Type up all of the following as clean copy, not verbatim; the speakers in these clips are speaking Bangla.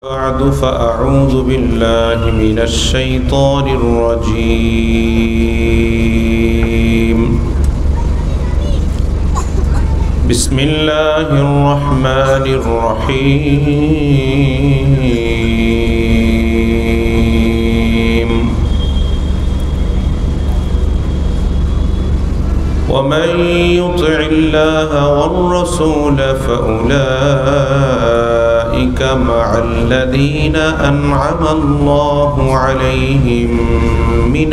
بعد فأعوذ بالله من الشيطان الرجيم بسم الله الرحمن الرحيم ومن يطع الله والرسول فأولئك مع الذين أنعم الله عليهم من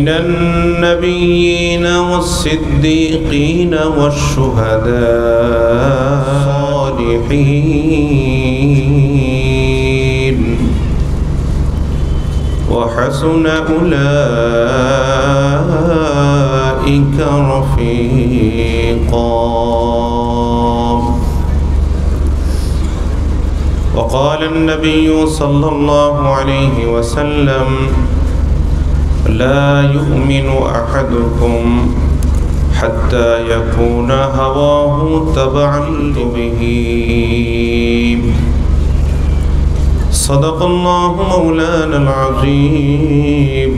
النبيين والصديقين والشهداء والصالحين وحسن أولئك رفيقا. وقال النبي صلى الله عليه وسلم لا يؤمن أحدكم حتى يكون هواه تبعا به. صدق الله مولانا العظيم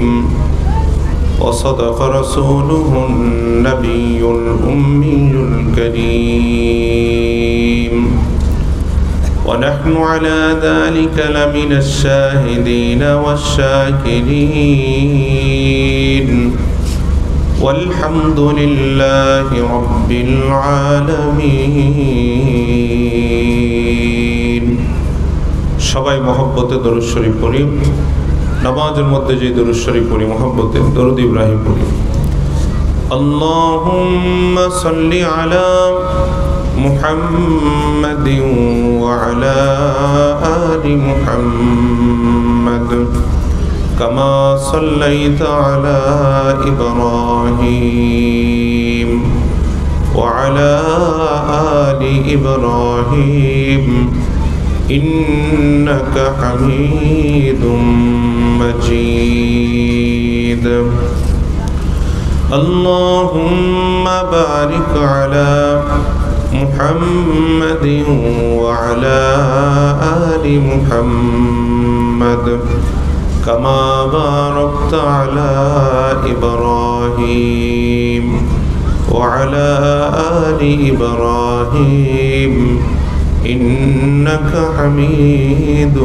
وصدق رسوله النبي الأمي الكريم ونحن على ذلك لمن الشاهدين والشاكرين والحمد لله رب العالمين. সবাই মহব্বতে দরুদ শরীফ পড়ি। নামাজের মধ্যে যে দরুদ শরীফ পড়ি মহব্বতে দরুদ ইব্রাহিম পড়ি। আল্লাহুম্মা সাল্লি আলা মুহাম্মাদিন ওয়া আলা আলি মুহাম্মাদ কামা সাল্লাইতা আলা ইব্রাহিম ওয়া আলা আলি ইব্রাহিম إنك حميد مجيد. اللهم بارك على محمد وعلى آل محمد كما باركت على إبراهيم وعلى آل إبراهيم إنك حميد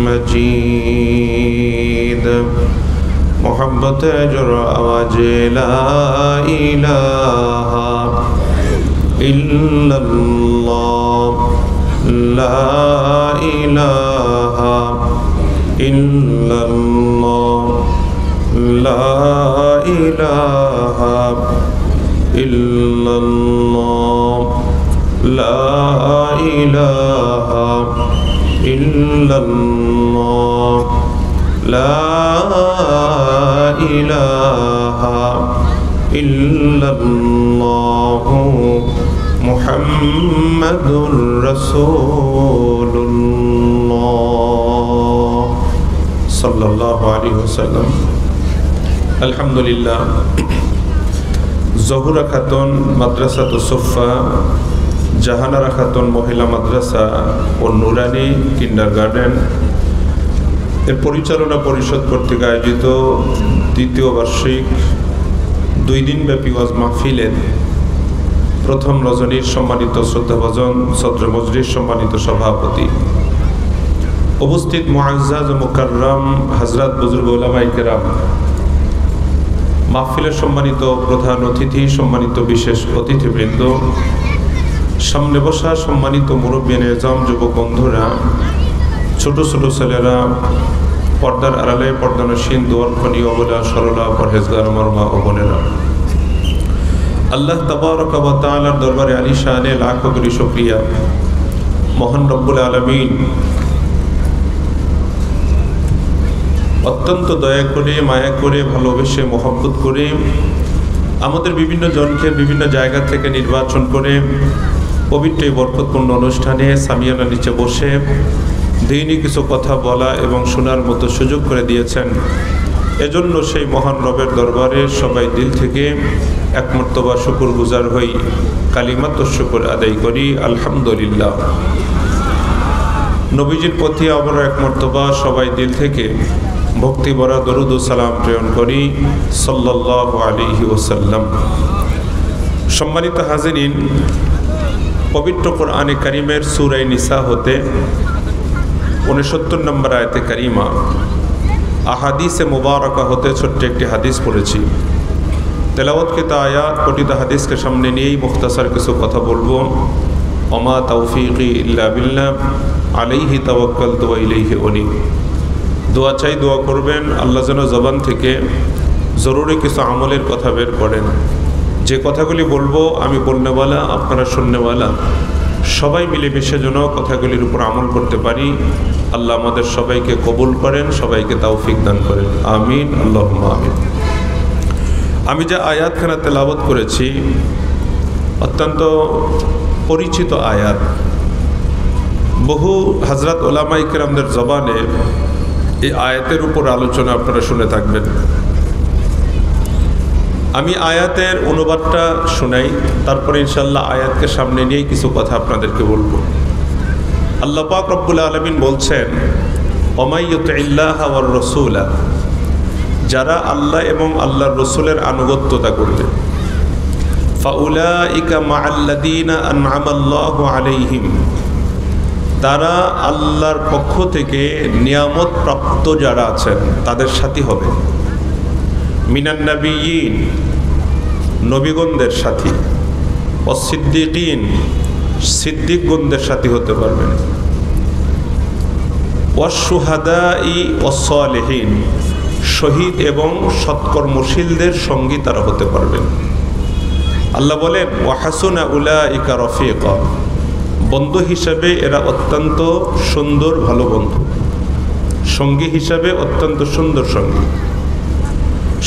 مجيد. محبت اجر آواز لا إله إلا الله لا إله إلا الله لا إله إلا الله لا إله إلا الله لا إله إلا الله محمد رسول الله صلى الله عليه وسلم. الحمد لله. জহুরা খাতুন মাদ্রাসাতুস সুফা, জাহানারা খাতুন মহিলা মাদ্রাসা ও নুরানি কিন্ডারগার্টেন এর পরিচালনা পরিষদ কর্তৃক আয়োজিত দ্বিতীয় বার্ষিক 2 দিনব্যাপী ওয়াজ মাহফিলের প্রথম রজনীর সম্মানিত শ্রদ্ধাভাজন সদর মজলিস সম্মানিত সভাপতি, উপস্থিত মুআজ্জাজ ও মুকাররম হযরত বুজুর্গ উলামায়ে কেরাম, মাহফিলের সম্মানিত প্রধান অতিথি, সম্মানিত বিশেষ অতিথিবৃন্দ, সামনে বসা সম্মানিত মুরব্বী নিজাম, যুবক বন্ধুরা, ছোট ছোট ছেলেরা, পর্দার আড়ালে পর্দানসীন দুয়ারখনি অবলা সরলা পরহেজগার আমার মা ও বোনেরা, আল্লাহ তাবারক ওয়া তাআলার দরবারে আলিশানে লাখো কোটি শুকরিয়া। মহান রব্বুল আলামিন অত্যন্ত দয়া করে, মায়া করে, ভালোবেসে, মহব্বত করে আমাদের বিভিন্ন জনকে বিভিন্ন জায়গা থেকে নির্বাচন করে পবিত্র বরকতপূর্ণ অনুষ্ঠানে সামিয়ানার নিচে বসে দ্বীনি কিছু কথা বলা এবং শোনার মতো সুযোগ করে দিয়েছেন। এজন্য সেই মহান রবের দরবারে সবাই দিল থেকে এক মর্তবা শুকরগুজার হই, কালিমাত শুকর আদায় করি আলহামদুলিল্লাহ। নবীজির প্রতি আমরা এক মর্তবা সবাই দিল থেকে ভক্তি ভরা দরুদ ও সালাম প্রেরণ করি সাল্লাল্লাহু আলাইহি ওয়াসাল্লাম। সম্মানিত হাজিরিন, পবিত্র কোরআনে কারিমের সূরা নিসা হতে 69 নম্বর আয়াতে কারিমা আহাদিসে মুবারাকা হতে ছোট্ট একটি হাদিস পড়েছি। তেলাওয়াতকৃত আয়াত পঠিত হাদিসকে সামনে নিয়েই মুখতাসার কিছু কথা বলবো। ওমা তাওফীকি ইল্লা বিল্লাহ আলাইহি তাওয়াক্কালতু ওয়া ইলাইহি উনীব। দোয়া চাই, দোয়া করবেন আল্লাহ যেন জবান থেকে জরুরি কিছু আমলের কথা বের করেন। যে কথাগুলি বলবো আমি বলনেওয়ালা, আপনারা শুননেওয়ালা, সবাই মিলেমিশে যেন কথাগুলির উপর আমল করতে পারি। আল্লাহ আমাদের সবাইকে কবুল করেন, সবাইকে তৌফিক দান করেন, আমিন আল্লাহুম্মা আমিন। আমি যে আয়াতখানা তেলাওয়াত করেছি অত্যন্ত পরিচিত আয়াত। বহু হযরত উলামায়ে কেরামদের জবানে এই আয়াতের উপর আলোচনা আপনারা শুনে থাকবেন। আমি আয়াতের অনুবাদটা শোনাই, তারপরে ইনশাআল্লাহ আয়াতকে সামনে নিয়েই কিছু কথা আপনাদেরকে বলবো। আল্লাহ পাক রব্বুল আলামিন বলছেন, ওমাই ইউতিল্লাহা ওয়ার রাসূলা, যারা আল্লাহ এবং আল্লাহর রাসূলের আনুগত্যতা করবে, ফাউলাইকা মাআল্লাযীনা আন'আমাল্লাহু আলাইহিম, তারা আল্লাহর পক্ষ থেকে নিয়ামত প্রাপ্ত যারা আছেন তাদের সাথী হবে। মিনান নাবিয়িন, নবীগণদের সাথী, ওয়াসসিদ্দিকিন, সিদ্দিকগণদের সাথী হতে পারবেন, ওয়াসশুহাদাই ওয়াসসালিহিন, শহীদ এবং সৎকর্মশীলদের সঙ্গী তারা হতে পারবেন। আল্লাহ বলেন, ওয়াহাসুনা উলাইকা রফিকা, বন্ধু হিসাবে এরা অত্যন্ত সুন্দর ভালো বন্ধু, সঙ্গী হিসাবে অত্যন্ত সুন্দর সঙ্গী।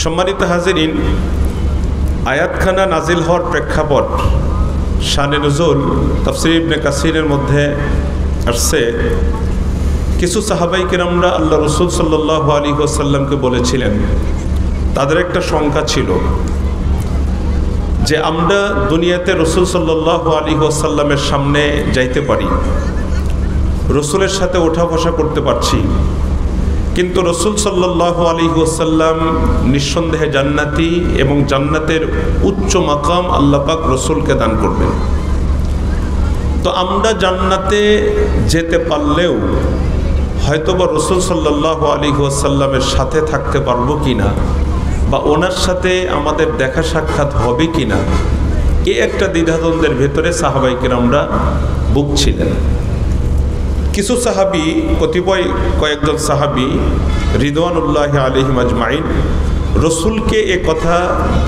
সম্মানিত হাজিরিন, আয়াতখানা নাজিল হওয়ার প্রেক্ষাপট, শানে নুজুল তাফসীর ইবনে কাসিরের মধ্যে আসছে, কিছু সাহাবাই কেরামরা আল্লাহ রাসূল সাল্লাল্লাহু আলাইহি ওয়াসাল্লামকে বলেছিলেন, তাদের একটা সংখ্যা ছিল যে আমরা দুনিয়াতে রাসূল সাল্লাল্লাহু আলাইহি ওয়াসাল্লামের সামনে যাইতে পারি, রাসূলের সাথে ওঠা বসা করতে পারছি, কিন্তু রাসূল সাল্লাল্লাহু আলাইহি ওয়াসাল্লাম নিঃসন্দেহে জান্নাতি এবং জান্নাতের উচ্চ মাকাম আল্লাহ পাক রাসূলকে দান করবেন। তো আমরা জান্নাতে যেতে পারলেও হয়তোবা রাসূল সাল্লাল্লাহু আলাইহি ওয়াসাল্লামের সাথে থাকতে পারবো কিনা, বা ওনার সাথে আমাদের দেখা সাক্ষাৎ হবে কিনা, এই একটা দ্বিধাদ্বন্দ্বের ভেতরে সাহাবাই কেরামরা ভুগছিলেন। কিছু সাহাবী, কয়েকজন সাহাবী রিদওয়ানুল্লাহি আলাইহিম আজমাইন রাসূলকে এ কথা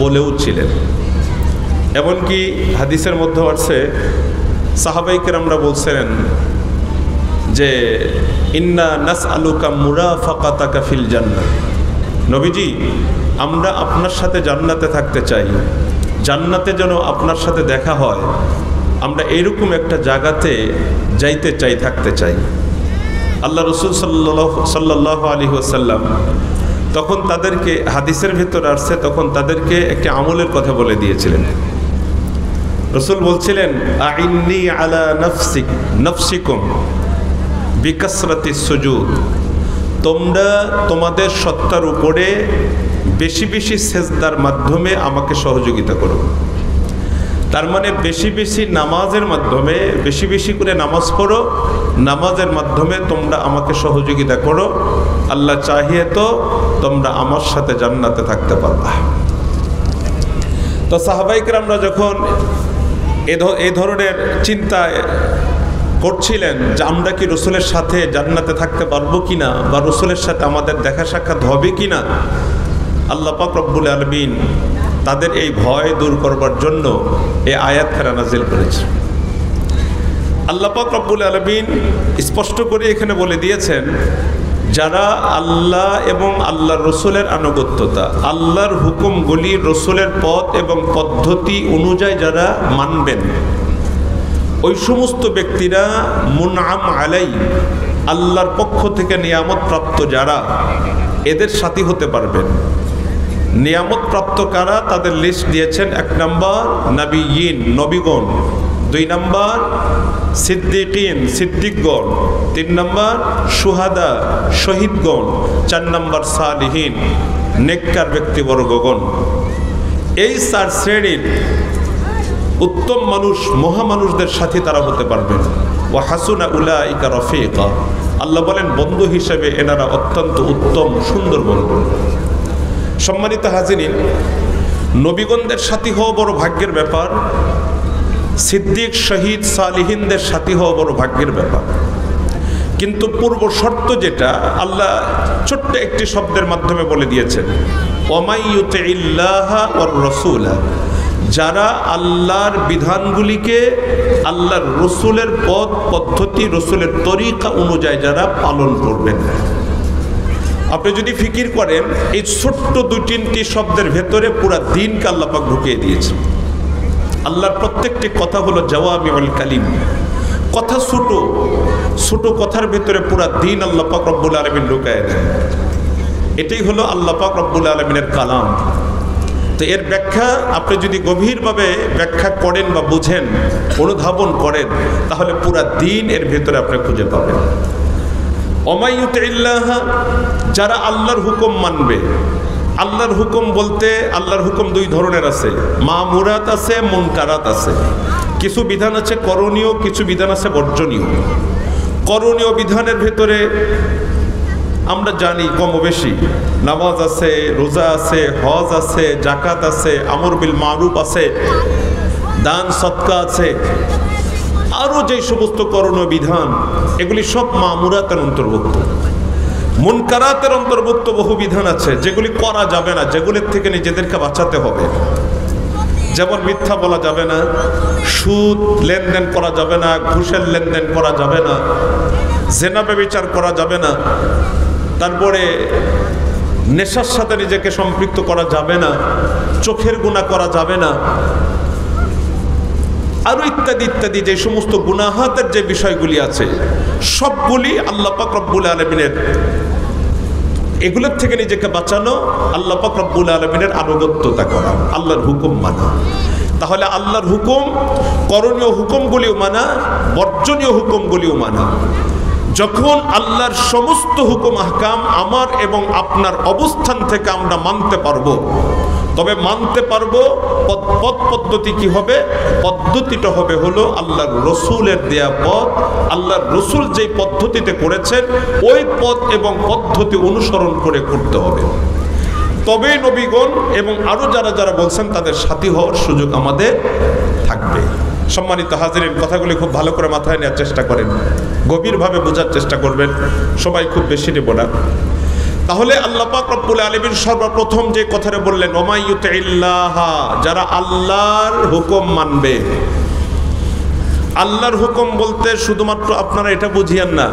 বলেও ছিলেন। এমনকি হাদিসের মধ্যে আছে, সাহাবাই কেরামরা বলছিলেন যে ইন্না নাসআলুকা মুরাফাকাতাকা ফিল জান্নাহ, নবীজি আমরা আপনার সাথে জান্নাতে থাকতে চাই, জান্নাতে যেন আপনার সাথে দেখা হয়, আমরা এরকম একটা জায়গাতে যাইতে চাই, থাকতে চাই। আল্লাহ রাসূল সাল্লাল্লাহু আলাইহি ওয়াসাল্লাম তখন তাদেরকে, হাদিসের ভিতরে আসছে, তখন তাদেরকে একটি আমলের কথা বলে দিয়েছিলেন। রাসূল বলছিলেন, আইন্নি আলা নাফসিকুম বিকাসরাতিস সুজুদ, তোমরা তোমাদের সত্তার উপরে বেশি বেশি সেজদার মাধ্যমে আমাকে সহযোগিতা করো। তার মানে বেশি বেশি নামাজের মাধ্যমে, বেশি বেশি করে নামাজ পড়ো, নামাজের মাধ্যমে তোমরা আমাকে সহযোগিতা করো, আল্লাহ চাহিয়ে তো তোমরা আমার সাথে জান্নাতে থাকতে পারবা। তো সাহাবায়ে কেরামরা যখন এই ধরনের চিন্তা করছিলেন যে আমরা কি রাসূলের সাথে জান্নাতে থাকতে পারবো কিনা, বা রাসূলের সাথে আমাদের দেখা সাক্ষাৎ হবে কিনা, আল্লাহ পাক রব্বুল আলামিন তাদের এই ভয় দূর করবার জন্য এই আয়াতখানা নাজিল করেছে। আল্লাহ পাক রব্বুল আলামিন স্পষ্ট করে এখানে বলে দিয়েছেন, যারা আল্লাহ এবং আল্লাহর রাসূলের আনুগত্যতা, আল্লাহর হুকুমগুলি, রাসূলের পথ এবং পদ্ধতি অনুযায়ী যারা মানবেন, ওই সমস্ত ব্যক্তিরা মুনআম আলাই, আল্লাহর পক্ষ থেকে নিয়ামত প্রাপ্ত যারা, এদের সাথী হতে পারবেন। নিয়ামত প্রাপ্ত কারা, তাদের লিস্ট দিয়েছেন। 1 নম্বর নবিয়িন, নবীগণ। 2 নম্বর সিদ্দিকিন, সিদ্দিকগণ। 3 নম্বর শুহাদা, শহীদগণ। 4 নম্বর সালিহিন, নেককার ব্যক্তিবর্গগণ। এই 4 শ্রেণীর উত্তম মানুষ, মহামানুষদের সাথে তারা হতে পারবেন। ওয়া হাসুনা উলাইকা রফিকা, আল্লাহ বলেন বন্ধু হিসেবে এনারা অত্যন্ত উত্তম, সুন্দর বন্ধু। সম্মানিত হাজিরিন, নবীগণদের সাথী হওয়া বড় ভাগ্যের ব্যাপার। সিদ্দিক, শহীদ, সালিহিনদের সাথী হওয়া বড় ভাগ্যের ব্যাপার। কিন্তু পূর্ব শর্ত যেটা আল্লাহ ছোট্ট একটি শব্দের মাধ্যমে বলে দিয়েছেন, ওয়ামাই ইউতিইল্লাহা ওয়ার রাসূলা, যারা আল্লাহর বিধানগুলিকে, আল্লাহর রসুলের পথ পদ্ধতি, রসুলের তরিকা অনুযায়ী যারা পালন করবেন। আপনি যদি ফিকির করেন, এই ছোট্ট 2-3টি শব্দের ভেতরে পুরা দিনকে আল্লাহ পাক ঢুকিয়ে দিয়েছে। আল্লাহর প্রত্যেকটি কথা হলো জাওয়ামিউল কালিম, কথা ছোট ছোট কথার ভেতরে পুরা দিন আল্লাহ পাক রব্বুল আলামিন ঢুকায় দেন। এটাই হলো আল্লাহ পাক রব্বুল আলামিনের কালাম। তো এর ব্যাখ্যা আপনি যদি গভীরভাবে ব্যাখ্যা করেন বা বুঝেন, অনুধাবন করেন, তাহলে পুরা দিন এর ভেতরে আপনি খুঁজে পাবেন। ওয়ামাই ইউতিইল্লাহা, যারা আল্লাহর হুকুম মানবে। আল্লাহর হুকুম বলতে আল্লাহর হুকুম 2 ধরনের আছে, মামুরাত আছে, মুনকারাত আছে। কিছু বিধান আছে করণীয়, কিছু বিধান আছে বর্জনীয়। করণীয় বিধানের ভেতরে আমরা জানি কম বেশি, নামাজ আছে, রোজা আছে, হজ আছে, জাকাত আছে, আমর বিল মারুফ আছে, দান সদকা আছে, আরও যে সমস্ত করণীয় বিধান, এগুলি সব মামুরাতের অন্তর্ভুক্ত। মুনকারাতের অন্তর্ভুক্ত বহু বিধান আছে যেগুলি করা যাবে না, যেগুলির থেকে নিজেদেরকে বাঁচাতে হবে। যেমন মিথ্যা বলা যাবে না, সুদ লেনদেন করা যাবে না, ঘুষের লেনদেন করা যাবে না, জেনা ব্যভিচার করা যাবে না, তারপরে নেশার সাথে নিজেকে সম্পৃক্ত করা যাবে না, চোখের গুনাহ করা যাবে না, আরো ইত্যাদি ইত্যাদি যে সমস্ত গুনাহাতের যে বিষয়গুলি আছে, সবগুলি আল্লাহ পাক রব্বুল আলামিনের, এগুলোর থেকে নিজেকে বাঁচানো, আল্লাহ পাক রব্বুল আলামিনের আনুগত্যতা করা, আল্লাহর হুকুম মানা। তাহলে আল্লাহর হুকুম, করণীয় হুকুমগুলিও মানা, বর্জনীয় হুকুমগুলিও মানা। যখন আল্লাহর সমস্ত হুকুম আহকাম আমার এবং আপনার অবস্থান থেকে আমরা মানতে পারবো, তবে মানতে পারবো পথ পদ্ধতি কি হবে? পদ্ধতিটা হবে হলো আল্লাহর রসুলের দেয়া পথ। আল্লাহর রসুল যেই পদ্ধতিতে করেছেন ওই পথ এবং পদ্ধতি অনুসরণ করে করতে হবে। তবেই নবীগণ এবং আরো যারা যারা বলছেন তাদের সাথী হওয়ার সুযোগ আমাদের থাকবে। সম্মানিত হাজিরিন, কথাগুলি খুব ভালো করে মাথায় নেওয়ার চেষ্টা করেন, গভীরভাবে বোঝার চেষ্টা করবেন, সবাই খুব বেশি নেব না। তাহলে আল্লাহ পাক রব্বুল আলামিন সর্বপ্রথম যে কথাটা বললেন, ওয়ামাই ইউতিইল্লাহা, যারা আল্লাহর হুকুম মানবে। আল্লাহর হুকুম বলতে শুধুমাত্র আপনারা এটা বুঝিয়েন না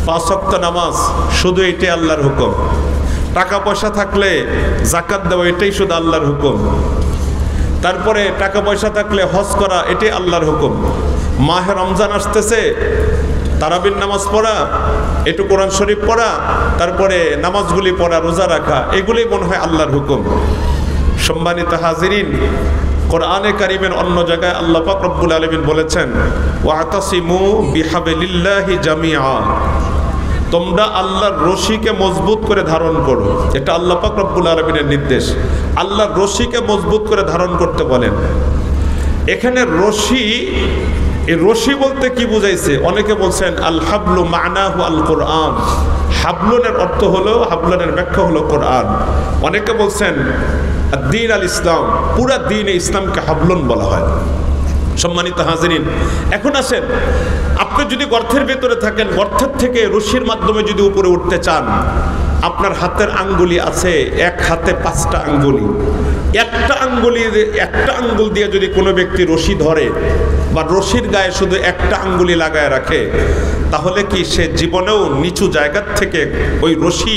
5 ওয়াক্ত নামাজ শুধু এটাই আল্লাহর হুকুম, টাকা পয়সা থাকলে যাকাত দেওয়া এটাই শুধু আল্লাহর হুকুম, তারপরে টাকা পয়সা থাকলে হজ করা এটাই আল্লাহর হুকুম, মাহে রমজান আসতেছে তারাবির নামাজ পড়া, একটু কোরআন শরীফ পড়া, তারপরে নামাজগুলি পড়া, রোজা রাখা, এগুলি মনে হয় আল্লাহর হুকুম। সম্মানিত হাজিরিন, কোরআনে কারিমের অন্য জায়গায় আল্লাহ পাক রব্বুল আলামিন বলেছেন, ওয়াতাসিমু বিহাবলিল্লাহি জামিআ, তোমরা আল্লাহর রশিকে মজবুত করে ধারণ করো। এটা আল্লাহ পাক রব্বুল আলামিনের নির্দেশ। আল্লাহর রশিকে মজবুত করে ধারণ করতে বলেন। এখানে রশি, এই রশি বলতে কি বুঝাইছে? অনেকে বলছেন আল হাবলু মানাহু আল কোরআন, হাবলুনের অর্থ হলো, হাবলুনের ব্যাখ্যা হলো কোরআন। অনেকে বলছেন দ্বীন আল ইসলাম, পুরা দ্বীন ইসলামকে হাবলুন বলা হয়। সম্মানিত হাজিরিন, এখন আসেন, আপনি যদি গর্তের ভেতরে থাকেন, গর্তের থেকে রশির মাধ্যমে যদি উপরে উঠতে চান, আপনার হাতের আঙ্গুলি আছে, এক হাতে 5টা আঙ্গুলি, একটা আঙ্গুল দিয়ে যদি কোনো ব্যক্তি রশি ধরে বা রশির গায়ে শুধু একটা আঙ্গুলি লাগায় রাখে, তাহলে কি সে জীবনেও নিচু জায়গার থেকে ওই রশি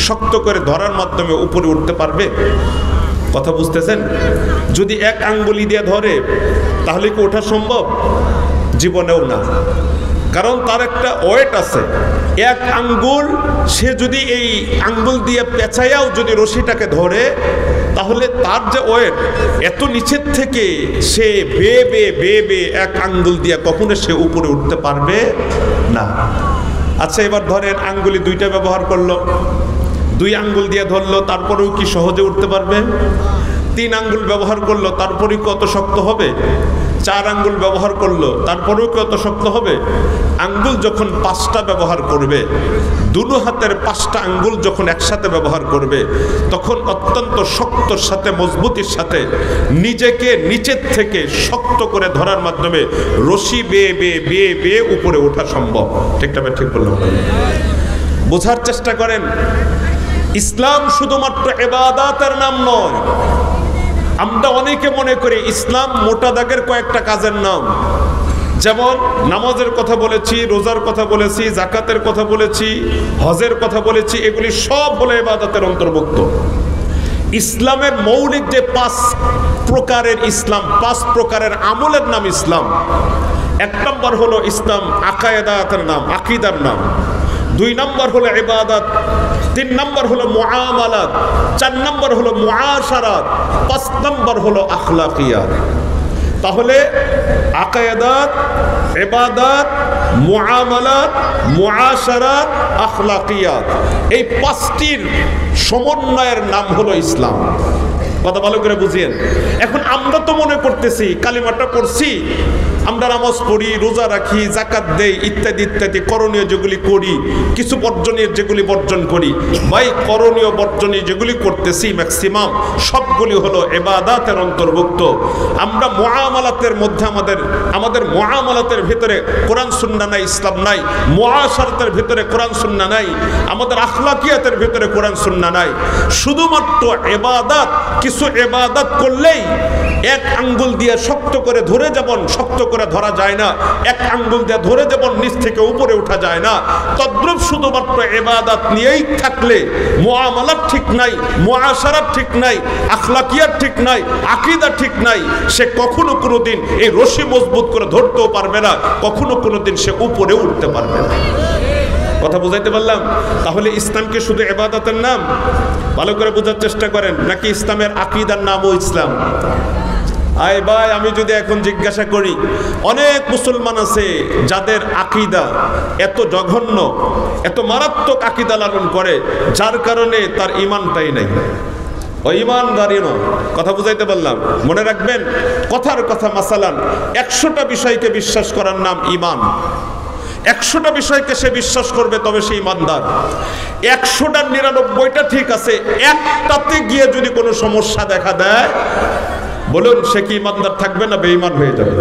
শক্ত করে ধরার মাধ্যমে উপরে উঠতে পারবে? কথা বুঝতেছেন? যদি এক আঙ্গুলি দিয়ে ধরে তাহলে কি ওঠা সম্ভব? জীবনেও না। কারণ তার একটা ওয়েট আছে। এক আঙ্গুল সে যদি এই আঙ্গুল দিয়ে পেঁচাইয়াও যদি রশিটাকে ধরে, তাহলে তার যে ওয়েট এত নিচের থেকে সে বেয়ে এক আঙ্গুল দিয়ে কখনো সে উপরে উঠতে পারবে না। আচ্ছা, এবার ধরেন আঙ্গুলি দুইটা ব্যবহার করলো, দুই আঙ্গুল দিয়ে ধরলো, তারপরেও কি সহজে উঠতে পারবে? তিন আঙ্গুল ব্যবহার করলো, তারপরেও কত শক্ত হবে? চার আঙ্গুল ব্যবহার করলো, তারপরেও কত শক্ত হবে? আঙ্গুল যখন পাঁচটা ব্যবহার করবে, দুটো হাতের পাঁচটা আঙ্গুল যখন একসাথে ব্যবহার করবে, তখন অত্যন্ত শক্তর সাথে, মজবুতির সাথে নিজেকে নিচের থেকে শক্ত করে ধরার মাধ্যমে রশি বেয়ে উপরে ওঠা সম্ভব। ঠিক বললাম? বোঝার চেষ্টা করেন, ইসলাম শুধুমাত্র ইবাদতের নাম নয়। আমরা অনেকে মনে করি ইসলাম মোটা দাগের কয়েকটা কাজের নাম, যেমন নামাজের কথা বলেছি, রোজার কথা বলেছি, যাকাতের কথা বলেছি, হজের কথা বলেছি, এগুলি সব হলো ইবাদতের অন্তর্ভুক্ত। ইসলামের মৌলিক যে 5 প্রকারের ইসলাম, 5 প্রকারের আমলের নাম ইসলাম। 1 নম্বর হলো ইসলাম আকায়েদাতের নাম, আকীদার নাম। 2 নম্বর হলো ইবাদত, 3 নম্বর হলো মুআমালাত, 4 নম্বর হলো মুআশারাত, 5 নম্বর হলো আখলাকিয়াত। তাহলে আকায়েদাত, ইবাদত, মুআমালাত, মুআশারাত, আখলাকিয়াত, এই 5টির সমন্বয়ের নাম হলো ইসলাম। কথা ভালো করে বুঝিয়েন। এখন আমরা তো মনে করতেছি কালিমাটা পড়ছি, আমরা নামাজ পড়ি, রোজা রাখি, যাকাত দেই, ইত্যাদি ইত্যাদি করণীয় যেগুলি করি, কিছু বর্জনীয় যেগুলি বর্জন করি। ভাই, করণীয় বর্জনীয় যেগুলি করতেছি ম্যাক্সিমাম সবগুলি হলো ইবাদতের অন্তর্ভুক্ত। আমরা মুআমালাতের মধ্যে আমাদের মুআমালাতের ভিতরে কোরআন সুন্নাহ নাই, ইসলাম নাই। মুআশারাতের ভিতরে কোরআন সুন্নাহ নাই, আমাদের আখলাকিয়াতের ভিতরে কোরআন সুন্নাহ নাই। শুধুমাত্র ইবাদত, কিছু ইবাদত করলেই এক আঙ্গুল দিয়ে শক্ত করে ধরে যেমন শক্ত করে ধরা যায় না, এক আঙ্গুল দিয়ে ধরে যেমন নিচ থেকে উপরে ওঠা যায় না, তদ্রূপ শুধুমাত্র ইবাদত নিয়েই থাকলে মুআমালাত ঠিক নাই, মুআশারাত ঠিক নাই, আখলাকিয়াত ঠিক নাই, আকীদা ঠিক নাই, সে কখনো কোনোদিন এই রশি মজবুত করে ধরতেও পারবে না, কখনো কোনোদিন সে উপরে উঠতে পারবে না। কথা বুঝাইতে পারলাম? তাহলে ইসলাম কি শুধু ইবাদতের নাম? ভালো করে বোঝার চেষ্টা করেন, নাকি ইসলামের আকীদার নামও ইসলাম? আয় ভাই, আমি যদি এখন জিজ্ঞাসা করি, অনেক মুসলমান আছে যাদের আকীদা এত জঘন্য, এত মারাত্মক আকীদা লালন করে, যার কারণে তার ঈমানটাই নাই, ওই ঈমানদারই নয়। কথা বুঝাইতে পারলাম? মনে রাখবেন, কথার কথা, মাসালান 100টা বিষয়কে বিশ্বাস করার নাম ঈমান। 100টা বিষয়কে সে বিশ্বাস করবে, তবে সে ঈমানদার। 100টার 99টা ঠিক আছে, একটাতে গিয়ে যদি কোনো সমস্যা দেখা দেয়, বলুন সে কি ঈমানদার থাকবে না বেঈমান হয়ে যাবে?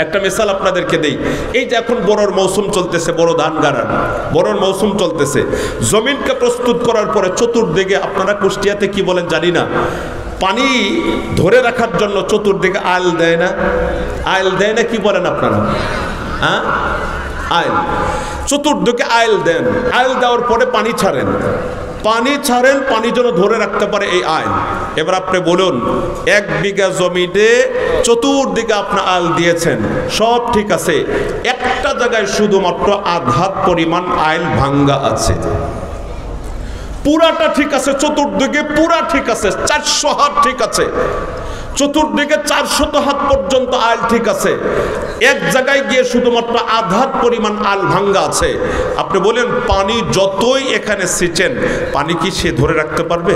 একটা মিসাল আপনাদেরকে দেই। এই যে এখন বড়র মৌসুম চলতেছে, বড় ধান গাড়ার বড়র মৌসুম চলতেছে, জমিনকে প্রস্তুত করার পরে চতুর্দিকে, আপনারা কুষ্টিয়াতে কি বলেন জানি না, পানি ধরে রাখার জন্য চতুর্দিকে আইল দেয় না? আইল দেয় না, কি বলেন আপনারা? হ্যাঁ, আইল। চতুর্দিকে আইল দেন, আইল দেওয়ার পরে পানি ছাড়েন, পানি যেন ধরে রাখতে পারে এই আইল। এবার আপনি বলুন, 1 বিঘা জমিতে চতুর্দিকে আপনার আইল দিয়েছেন, সব ঠিক আছে, একটা জায়গায় শুধুমাত্র আধা পরিমাণ আইল ভাঙ্গা আছে, পুরাটা ঠিক আছে, চতুর্দিকে পুরা ঠিক আছে, 400 হাত ঠিক আছে, চতুর্দিকে 400 হাত পর্যন্ত আইল ঠিক আছে, এক জায়গায় গিয়ে শুধুমাত্র আধা পরিমাণ আইল ভাঙ্গা আছে। আপনি বলেন, পানি যতই এখানে সেচেন, পানি কি সে ধরে রাখতে পারবে?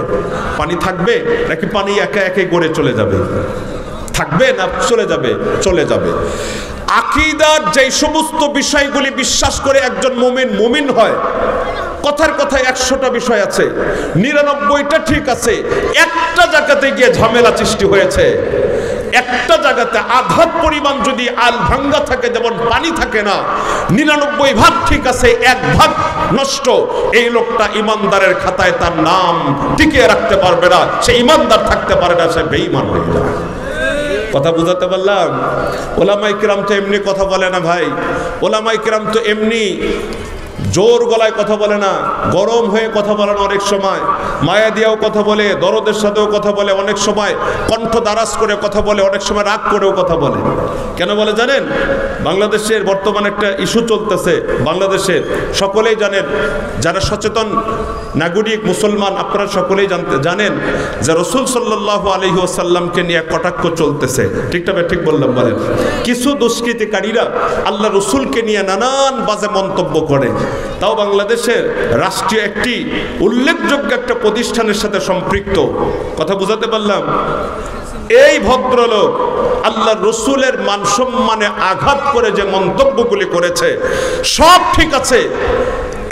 পানি থাকবে নাকি পানি একা একে গড়ে চলে যাবে? থাকবে না চলে যাবে? চলে যাবে। আকীদার যে সমস্ত বিষয়গুলি বিশ্বাস করে একজন মুমিন হয়, কথার কথা 100টা বিষয় আছে, 99টা ঠিক আছে, একটা জায়গাতে গিয়ে ঝামেলা সৃষ্টি হয়েছে, একটা জায়গাতে আধার পরিমাণ যদি আল ভাঙ্গা থাকে, যেমন পানি থাকে না, 99 ভাগ ঠিক আছে, 1 ভাগ নষ্ট, এই লোকটা ইমানদারের খাতায় তার নাম টিকিয়ে রাখতে পারবে না, সে ইমানদার থাকতে পারে না, সে বেঈমান হয়ে যাবে। কথা বুঝাতে পারলাম? ওলামায়ে কিরাম তো এমনি কথা বলে না ভাই, ওলামায়ে কিরাম তো এমনি জোর গলায় কথা বলে না, গরম হয়ে কথা বলে না, অনেক সময় মায়া দিয়েও কথা বলে, দরদের সাথেও কথা বলে, অনেক সময় কণ্ঠ দারাজ করে কথা বলে, অনেক সময় রাগ করেও কথা বলে। কেন বলে জানেন? বাংলাদেশের বর্তমানে একটা ইস্যু চলতেছে, বাংলাদেশের সকলেই জানেন, যারা সচেতন নাগরিক মুসলমান আপনারা সকলেই জানেন যে রাসূল সাল্লাল্লাহু আলাইহি ওয়াসাল্লামকে নিয়ে কটাক্ষ চলতেছে। ঠিকটা ঠিক বললাম? বলেন। কিছু দুষ্কৃতিকারীরা আল্লাহ রসুলকে নিয়ে নানান বাজে মন্তব্য করে, তাও বাংলাদেশের রাষ্ট্রীয় একটি উল্লেখযোগ্য একটা প্রতিষ্ঠানের সাথে সম্পৃক্ত। কথা বুঝাতে পারলাম? এই ভদ্রলোক আল্লাহ রসুলের মান সম্মানে আঘাত করে যে মন্তব্যগুলি করেছে সব ঠিক আছে,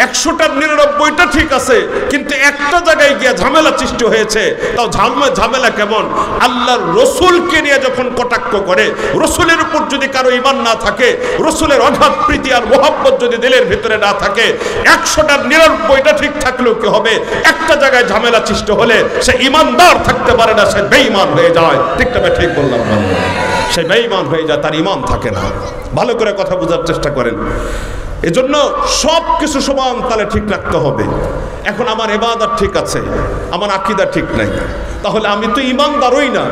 100টার 99টা ঠিক আছে, কিন্তু একটা জায়গায় গিয়ে ঝামেলা সৃষ্টি হয়েছে। তাও ঝামেলা কেমন? আল্লাহর রসুলকে নিয়ে যখন কটাক্ষ করে, রসুলের উপর যদি কারো ঈমান না থাকে, রসুলের অগাধ প্রীতি আর মোহাব্বত যদি দিলের ভিতরে না থাকে, 100টার 99টা ঠিক থাকলেও কি হবে? একটা জায়গায় ঝামেলা সৃষ্টি হলে সে ঈমানদার থাকতে পারে না, সে বেঈমান হয়ে যায়। ঠিকটা ঠিক বললাম? সে বেঈমান হয়ে যায়, তার ঈমান থাকে না। ভালো করে কথা বোঝার চেষ্টা করেন। এজন্য সব কিছু সমান তালে ঠিক রাখতে হবে। এখন আমার ইবাদত ঠিক আছে, আমার আকীদা ঠিক নাই, তাহলে আমি তো ঈমানদারই না।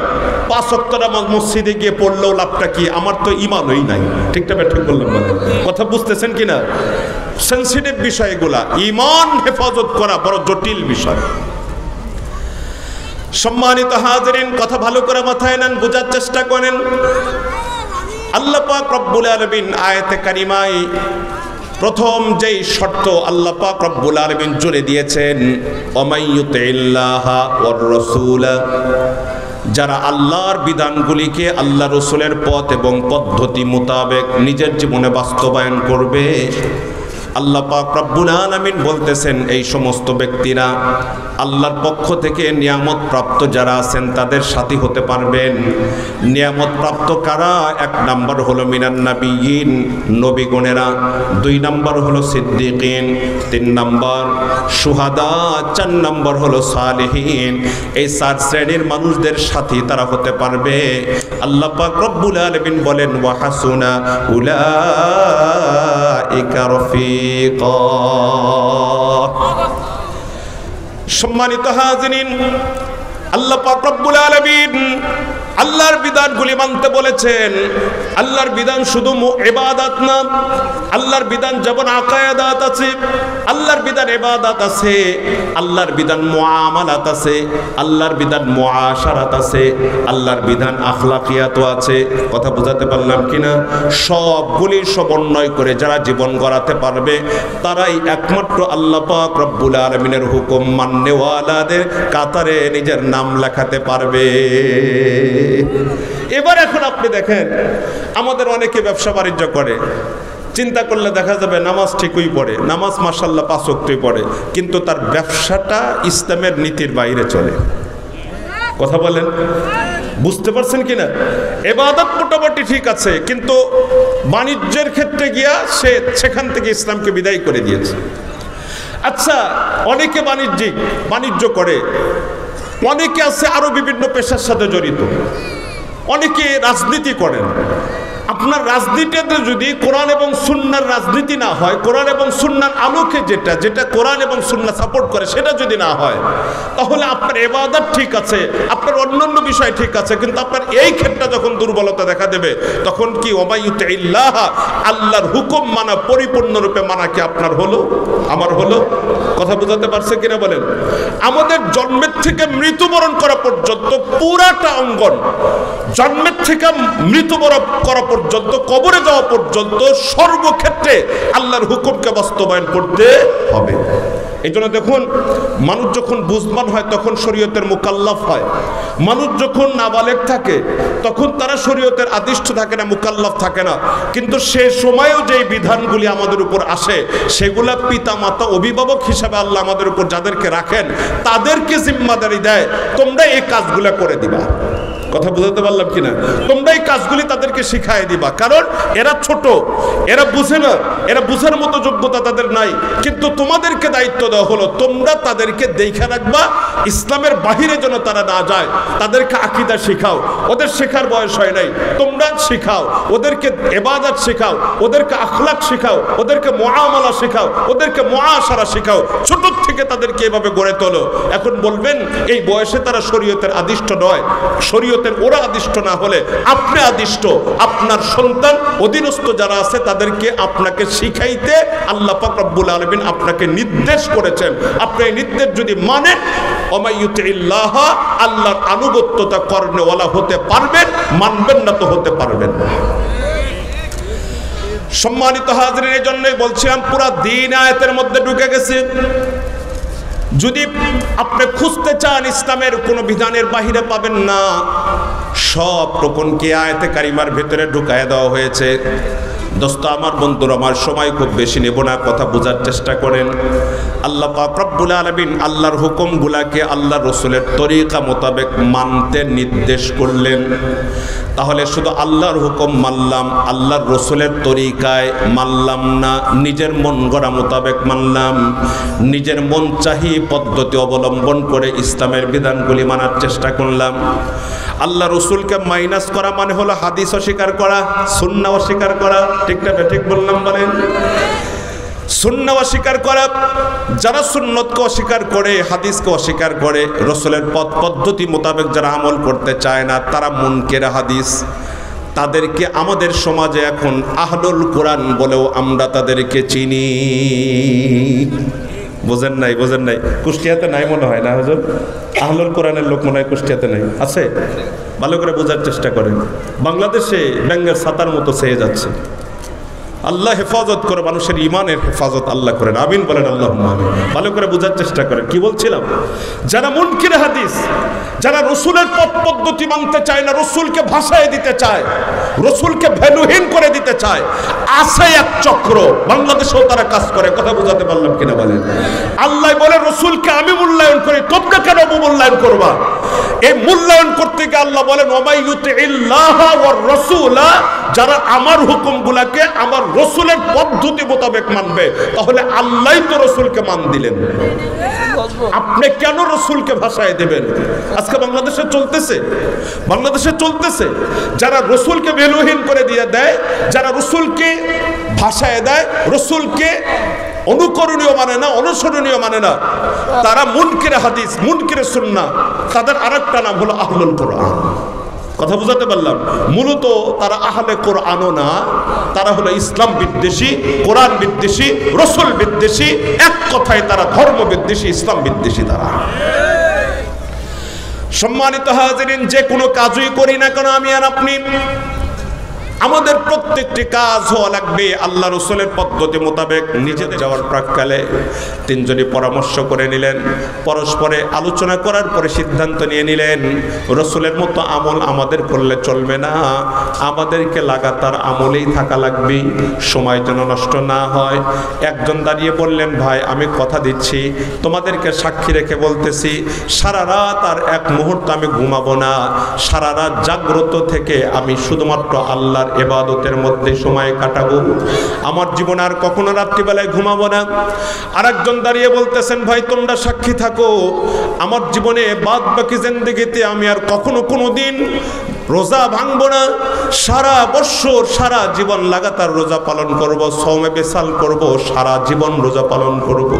5 ওয়াক্ত নামাজ মসজিদে গিয়ে পড়লেও লাভটা কি? আমার তো ঈমানই নাই। ঠিকটা ঠিক বললাম? কথা বুঝতেছেন কিনা? সেনসিটিভ বিষয়গুলা, ঈমান হেফাজত করা বড় জটিল বিষয়। সম্মানিত হাজিরিন, কথা ভালো করে মাথায় নেন, বোঝার চেষ্টা করেন। আল্লাহ পাক রব্বুল আলামিন আয়াতে কারিমায় প্রথম যেই শর্ত আল্লাহ পাক রব্বুল আলামিন জুড়ে দিয়েছেন, ওমাইয়ুতিল্লাহা ওয়ার রাসূল, যারা আল্লাহর বিধানগুলিকে আল্লাহ রসুলের পথ এবং পদ্ধতি মোতাবেক নিজের জীবনে বাস্তবায়ন করবে, আল্লাহ পাক রব্বুল আলামিন বলতেছেন এই সমস্ত ব্যক্তিরা আল্লাহর পক্ষ থেকে নিয়ামত প্রাপ্ত যারা আছেন তাদের সাথী হতে পারবেন। নিয়ামত প্রাপ্ত কারা? 1 নাম্বার হলো মিনান নাবিয়িন, নবীগণেরা। 2 নাম্বার হলো সিদ্দিকিন। 3 নাম্বার শুহাদা। 4 নাম্বার হলো সালেহিন। এই 4 শ্রেণীর মানুষদের সাথী তারা হতে পারবে। আল্লাহ পাক রব্বুল আলামিন বলেন, ওয়া হাসুনা উলাইকা রফিকা। সম্মানিত হাজিরিন, আল্লাহ পাক রব্বুল আলামিন আল্লাহর বিধানগুলি মানতে বলেছেন। আল্লাহর বিধান শুধু ইবাদত না, আল্লাহর বিধান যেমন আকায়েদাত আছে, আল্লাহর বিধান ইবাদত আছে, আল্লাহর বিধান মুআমালাত আছে, আল্লাহর বিধান মুআশারাত আছে, আল্লাহর বিধান আখলাকিয়াতও আছে। কথা বুঝাতে পারলাম কিনা? সবগুলি সমন্বয় করে যারা জীবন গড়াতে পারবে তারাই একমাত্র আল্লাহ পাক রব্বুল আলামিনের হুকুম মাননেওয়ালাদের কাতারে নিজের নাম লেখাতে পারবে। এবার এখন আপনি দেখেন, আমাদের অনেকে ব্যবসা বাণিজ্য করে, চিন্তা করলে দেখা যাবে নামাজ ঠিকই পড়ে, নামাজ মাশাআল্লাহ 5 ওয়াক্তই পড়ে, কিন্তু তার ব্যবসাটা ইসলামের নীতির বাইরে চলে। কথা বলেন, বুঝতে পারছেন কিনা? ইবাদত মোটামুটি ঠিক আছে, কিন্তু বাণিজ্যের ক্ষেত্রে গিয়া সেখান থেকে ইসলামকে বিদায় করে দিয়েছে। আচ্ছা, অনেকে বাণিজ্য করে, অনেকে আছে আরো বিভিন্ন পেশার সাথে জড়িত, অনেকে রাজনীতি করেন। আপনার রাজনীতিতে যদি কোরআন এবং সুন্নাহর রাজনীতি না হয়, কোরআন এবং সুন্নাহর আলোকে যেটা কোরআন এবং সুন্নাহ সাপোর্ট করে সেটা যদি না হয়, তাহলে আপনার ইবাদত ঠিক আছে, আপনার অন্যান্য বিষয় ঠিক আছে, কিন্তু আপনার এই ক্ষেত্রে যখন দুর্বলতা দেখা দেবে, তখন কি ওমাইয়ুতিল্লাহ, আল্লাহর হুকুম মানা, পরিপূর্ণরূপে মানা কি আপনার হলো, আমার হলো? কথা বুঝাতে পারছে কিনা বলেন? আমাদের জন্মের থেকে মৃত্যুবরণ করা পর্যন্ত পুরাটা অঙ্গন, জন্মের থেকে মৃত্যুবরণ করা পর্যন্ত, কবরে যাওয়া পর্যন্ত সর্বক্ষেত্রে আল্লাহর হুকুমকে বাস্তবায়ন করতে হবে। এই জন্য দেখুন, মানুষ যখন বুঝবান হয় তখন শরীয়তের মুকাল্লাফ হয়। মানুষ যখন নাবালেগ থাকে তখন তারা শরীয়তের আদিষ্ট থাকে না, মুকাল্লাফ থাকে না। কিন্তু সে সময়েও যেই বিধানগুলি আমাদের উপর আসে, সেগুলা পিতা মাতা অভিভাবক হিসাবে আল্লাহ আমাদের উপর যাদেরকে রাখেন তাদেরকে জিম্মাদারি দেয়, তোমরা এই কাজগুলা করে দিবা। কথা বুঝাতে পারলাম কিনা? তোমরা এই কাজগুলি তাদেরকে শিখাই দিবা, কারণ এরা ছোট, এরা বুঝে না, এরা বুঝার মতো যোগ্যতা তাদের নাই। কিন্তু তোমাদেরকে দায়িত্ব দেওয়া হলো তোমরা তাদেরকে দেখে রাখবা, ইসলামের বাহিরে যেন তারা না যায়। তাদেরকে আকীদা শিখাও, ওদের শেখার বয়স হয় নাই, তোমরা শিখাও, ওদেরকে ইবাদত শেখাও, ওদেরকে আখলাক শেখাও, ওদেরকে মুআমালা শেখাও, ওদেরকে মুআশারা শেখাও। ছোট থেকে তাদেরকে এভাবে গড়ে তোলো। এখন বলবেন এই বয়সে তারা শরীয়তের আদিষ্ট নয়, শরীয়তের ওরা আদিষ্ট না হলে আপনি আদিষ্ট। আপনার সন্তান অধীনস্থ যারা আছে তাদেরকে আপনাকে শিখাইতে আল্লাহ পাক রব্বুল আলামিন আপনাকে নির্দেশ করেছেন। আপনি এই নির্দেশ যদি মানেন, ওমাইয়ুতিল্লাহ, আল্লাহর আনুগত্যতা করনেওয়ালা হতে পারবেন, মানবেন না তো হতে পারবেন না। সম্মানিত হাজরিন, এই জন্যই বলছিলাম পুরা দিন আয়াতের মধ্যে ঢুকে গেছে। যদি আপনি খুঁজতে চান ইসলামের কোন বিধানের বাহিরে পাবেন না, সব রকমকে আয়াতে কারিমার ভেতরে ঢুকায় দেওয়া হয়েছে। দোস্ত আমার, বন্ধুরা আমার, সময় খুব বেশি নেব না, কথা বোঝার চেষ্টা করেন। আল্লাহ পাক রব্বুল আলামিন আল্লাহর হুকুমগুলাকে আল্লাহর রাসূলের তরিকা মোতাবেক মানতে নির্দেশ করলেন। তাহলে শুধু আল্লাহর হুকুম মানলাম, আল্লাহর রাসূলের তরিকায় মানলাম না, নিজের মন গড়া মোতাবেক মানলাম, নিজের মন চাহি পদ্ধতি অবলম্বন করে ইসলামের বিধানগুলি মানার চেষ্টা করলাম। আল্লাহ রসুলকে মাইনাস করা মানে হলো হাদিস অস্বীকার করা, সুন্নাহ অস্বীকার করা। ঠিক না? ঠিক বললাম? বলেন। সুন্নাহ অস্বীকার করা, যারা সুন্নতকে অস্বীকার করে, হাদিসকে অস্বীকার করে, রসুলের পথ পদ্ধতি মোতাবেক যারা আমল করতে চায় না, তারা মুনকের হাদিস। তাদেরকে আমাদের সমাজে এখন আহলুল কোরআন বলেও আমরা তাদেরকে চিনি। বোঝেন নাই? বোঝেন নাই? কুষ্টিয়াতে নাই মনে হয় না হুজুর? আহলুল কোরআনের লোক মনে হয় কুষ্টিয়াতে নাই, আছে? ভালো করে বোঝার চেষ্টা করেন। বাংলাদেশে ব্যাঙ্গের ছাতার মতো চেয়ে যাচ্ছে। আল্লাহ হেফাজত করে, মানুষের ইমানের হেফাজত আল্লাহ করেন, আমিন বলেন আল্লাহুম্মা আমিন। ভালো করে বোঝার চেষ্টা করেন। কি বলছিলাম? যারা মুনকির হাদিস, যারা রসুলের পথ পদ্ধতি মানতে চায় না, রসুলকে ভাষায় দিতে চায়, রসুলকে ভ্যালুহীন করে দিতে চায়, আছে এক চক্র, বাংলাদেশেও তারা কাজ করে। কথা বোঝাতে পারলাম কিনা বলেন? আল্লাহ বলে রসুলকে আমি মূল্যায়ন করি, তোমরা কেন অবমূল্যায়ন করবা? এই মূল্যায়ন করতে গিয়ে আল্লাহ বলেন ওয়ামাইয়ুতিল্লাহ ওয়ার রাসূলা, যারা আমার হুকুমগুলাকে আমার রসুলের পদ্ধতি মোতাবেক মানবে, তাহলে আল্লাহ তো রসুলকে মান দিলেন। আপনি কেন রসুলকে ভাষায় দেবেন? আজকে বাংলাদেশে চলতেছে, বাংলাদেশে চলতেছে যারা রসুলকে ভ্যালুহীন করে দিয়ে দেয়, যারা রসুলকে ভাষায় দেয়, রসুলকে অনুকরণীয় মানে না, অনুসরণীয় মানে না, তারা মুনকির হাদিস, মুনকির সুন্নাহ। তাদের আরেকটা নাম হলো আহলুল কোরআন। কথা বুঝাতে পারলাম? মূলত তারা আহলে কোরআনও না, তারা হলো ইসলাম বিদ্বেষী, কোরআন বিদ্বেষী, রসুল বিদ্বেষী। এক কথায় তারা ধর্ম বিদ্বেষী, ইসলাম বিদ্বেষী তারা। সম্মানিত হাজিরিন, যে কোনো কাজই করি না কেন আমি আর আপনি, আমাদের প্রত্যেকটি কাজ হওয়া লাগবে আল্লাহ রসুলের পদ্ধতি মোতাবেক। নিজেদের যাওয়ার প্রাককালে তিনজনই পরামর্শ করে নিলেন, পরস্পরে আলোচনা করার পরে সিদ্ধান্ত নিয়ে নিলেন রসুলের মতো আমল আমাদের করলে চলবে না, আমাদেরকে লাগাতার আমলেই থাকা লাগবে, সময় যেন নষ্ট না হয়। একজন দাঁড়িয়ে বললেন, ভাই আমি কথা দিচ্ছি, তোমাদেরকে সাক্ষী রেখে বলতেছি, সারা রাত আর এক মুহূর্ত আমি ঘুমাবো না, সারা রাত জাগ্রত থেকে আমি শুধুমাত্র আল্লাহর ইবাদতের মধ্যে সময় কাটাবো, আমার জীবন আর কখনো রাত্রিবেলায় ঘুমাবো না। আরেকজন দাঁড়িয়ে বলতেছেন, ভাই তোমরা সাক্ষী থাকো, আমার জীবনে বাদ বাকি জিন্দেগিতে আমি আর কখনো কোনোদিন রোজা ভাঙবো না, সারা বছর সারা জীবন লাগাতার রোজা পালন করব, সওমে বিসাল করব, সারা জীবন রোজা পালন করব।